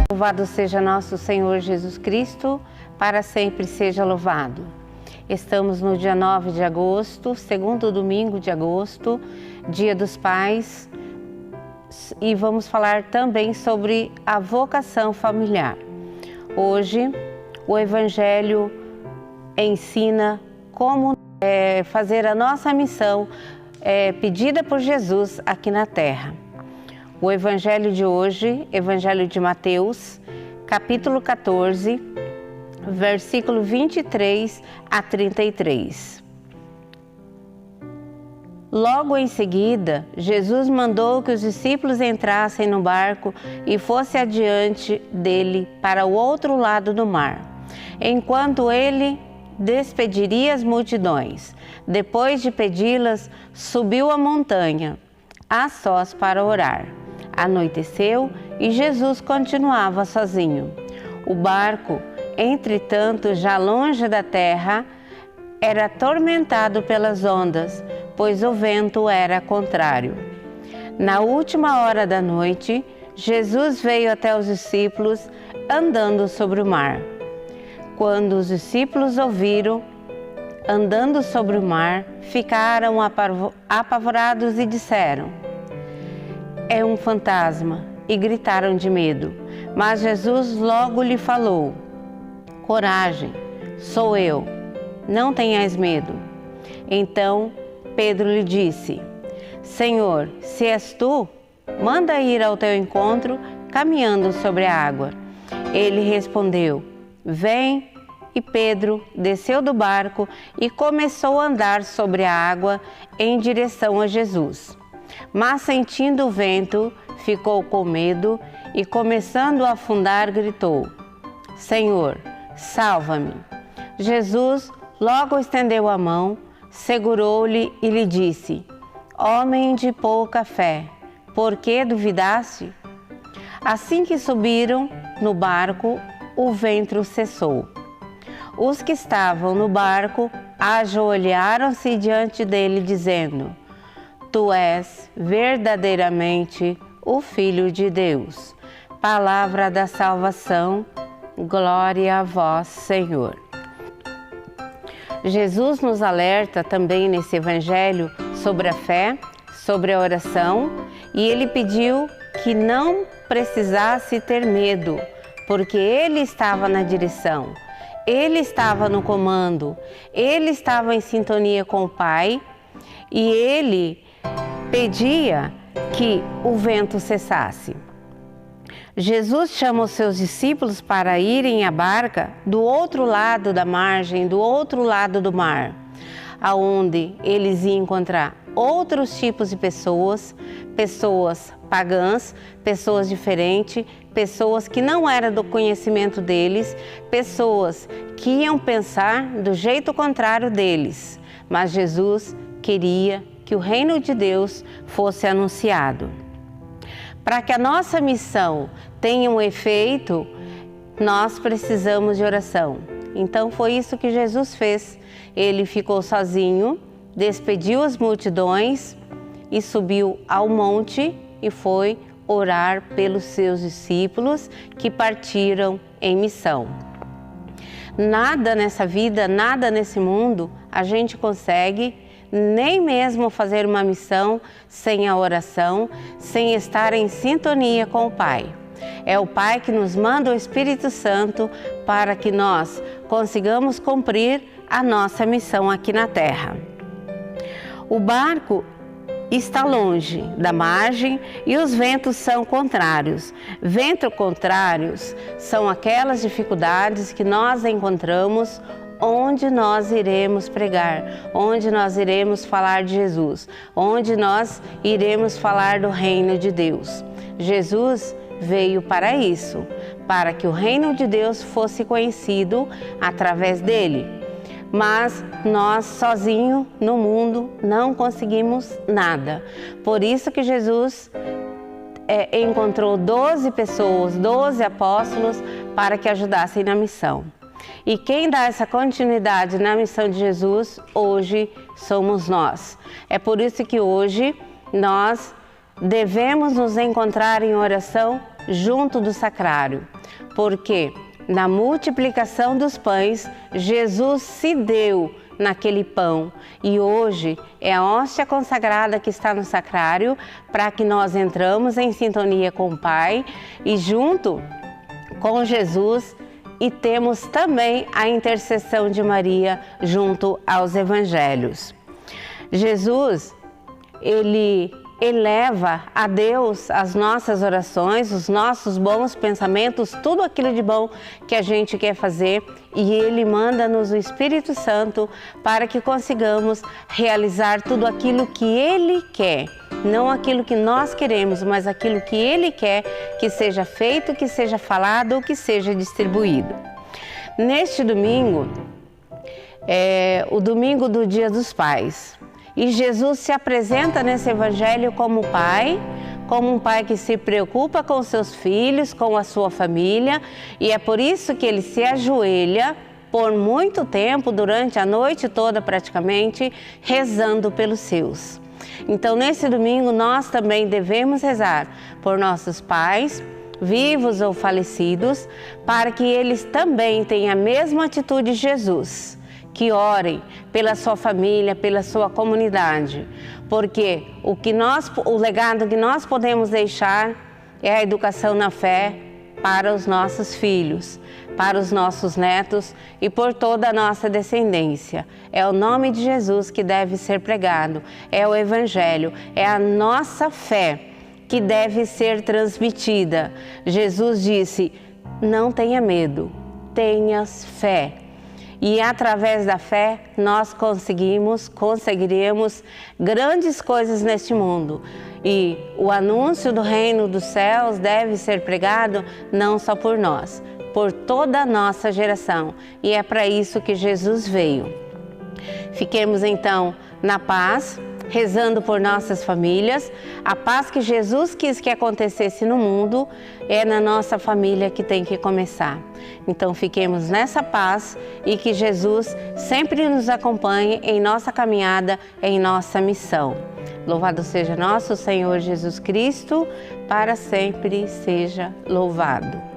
Louvado seja nosso Senhor Jesus Cristo, para sempre seja louvado. Estamos no dia 9 de agosto, segundo domingo de agosto, Dia dos Pais, e vamos falar também sobre a vocação familiar. Hoje, o Evangelho ensina como fazer a nossa missão pedida por Jesus aqui na Terra. O Evangelho de hoje, Evangelho de Mateus, capítulo 14, versículo 23 a 33. Logo em seguida, Jesus mandou que os discípulos entrassem no barco e fossem adiante dele para o outro lado do mar, enquanto ele despediria as multidões. Depois de pedi-las, subiu a montanha, a sós para orar. Anoiteceu e Jesus continuava sozinho. O barco, entretanto, já longe da terra, era atormentado pelas ondas, pois o vento era contrário. Na última hora da noite, Jesus veio até os discípulos andando sobre o mar. Quando os discípulos ouviram andando sobre o mar, ficaram apavorados e disseram: "É um fantasma", e gritaram de medo. Mas Jesus logo lhe falou: "Coragem, sou eu, não tenhais medo." Então Pedro lhe disse: "Senhor, se és tu, manda ir ao teu encontro caminhando sobre a água." Ele respondeu: "Vem." E Pedro desceu do barco e começou a andar sobre a água em direção a Jesus. Mas sentindo o vento, ficou com medo e, começando a afundar, gritou: "Senhor, salva-me." Jesus logo estendeu a mão, segurou-lhe e lhe disse: "Homem de pouca fé, por que duvidaste?" Assim que subiram no barco, o vento cessou. Os que estavam no barco ajoelharam-se diante dele, dizendo: "Tu és verdadeiramente o Filho de Deus." Palavra da salvação, glória a vós, Senhor. Jesus nos alerta também nesse Evangelho sobre a fé, sobre a oração, e ele pediu que não precisasse ter medo, porque ele estava na direção. Ele estava no comando, ele estava em sintonia com o Pai e ele pedia que o vento cessasse. Jesus chama os seus discípulos para irem à barca do outro lado da margem, do outro lado do mar, aonde eles iam encontrar outros tipos de pessoas, pessoas pagãs, pessoas diferentes, pessoas que não eram do conhecimento deles, pessoas que iam pensar do jeito contrário deles. Mas Jesus queria que o reino de Deus fosse anunciado. Para que a nossa missão tenha um efeito, nós precisamos de oração. Então foi isso que Jesus fez. Ele ficou sozinho, despediu as multidões e subiu ao monte e foi orar pelos seus discípulos que partiram em missão. Nada nessa vida, nada nesse mundo a gente consegue, nem mesmo fazer uma missão sem a oração, sem estar em sintonia com o Pai. É o Pai que nos manda o Espírito Santo para que nós consigamos cumprir a nossa missão aqui na Terra. O barco está longe da margem e os ventos são contrários. Ventos contrários são aquelas dificuldades que nós encontramos onde nós iremos pregar, onde nós iremos falar de Jesus, onde nós iremos falar do reino de Deus. Jesus veio para isso, para que o reino de Deus fosse conhecido através dele. Mas nós sozinhos no mundo não conseguimos nada. Por isso que Jesus encontrou 12 pessoas, 12 apóstolos para que ajudassem na missão. E quem dá essa continuidade na missão de Jesus hoje somos nós. É por isso que hoje nós devemos nos encontrar em oração junto do sacrário, porque na multiplicação dos pães, Jesus se deu naquele pão e hoje é a hóstia consagrada que está no sacrário para que nós entramos em sintonia com o Pai e junto com Jesus e temos também a intercessão de Maria junto aos evangelhos. Jesus, ele eleva a Deus as nossas orações, os nossos bons pensamentos, tudo aquilo de bom que a gente quer fazer e Ele manda-nos o Espírito Santo para que consigamos realizar tudo aquilo que Ele quer. Não aquilo que nós queremos, mas aquilo que Ele quer que seja feito, que seja falado ou que seja distribuído. Neste domingo, é o domingo do Dia dos Pais. E Jesus se apresenta nesse evangelho como pai, como um pai que se preocupa com seus filhos, com a sua família, e é por isso que ele se ajoelha por muito tempo, durante a noite toda praticamente, rezando pelos seus. Então, nesse domingo, nós também devemos rezar por nossos pais, vivos ou falecidos, para que eles também tenham a mesma atitude de Jesus. Que orem pela sua família, pela sua comunidade, porque o legado que nós podemos deixar é a educação na fé para os nossos filhos, para os nossos netos e por toda a nossa descendência. É o nome de Jesus que deve ser pregado, é o Evangelho, é a nossa fé que deve ser transmitida. Jesus disse: não tenha medo, tenhas fé. E através da fé nós conseguiremos grandes coisas neste mundo. E o anúncio do reino dos céus deve ser pregado não só por nós, por toda a nossa geração. E é para isso que Jesus veio. Fiquemos então na paz, rezando por nossas famílias. A paz que Jesus quis que acontecesse no mundo é na nossa família que tem que começar. Então fiquemos nessa paz e que Jesus sempre nos acompanhe em nossa caminhada, em nossa missão. Louvado seja nosso Senhor Jesus Cristo, para sempre seja louvado.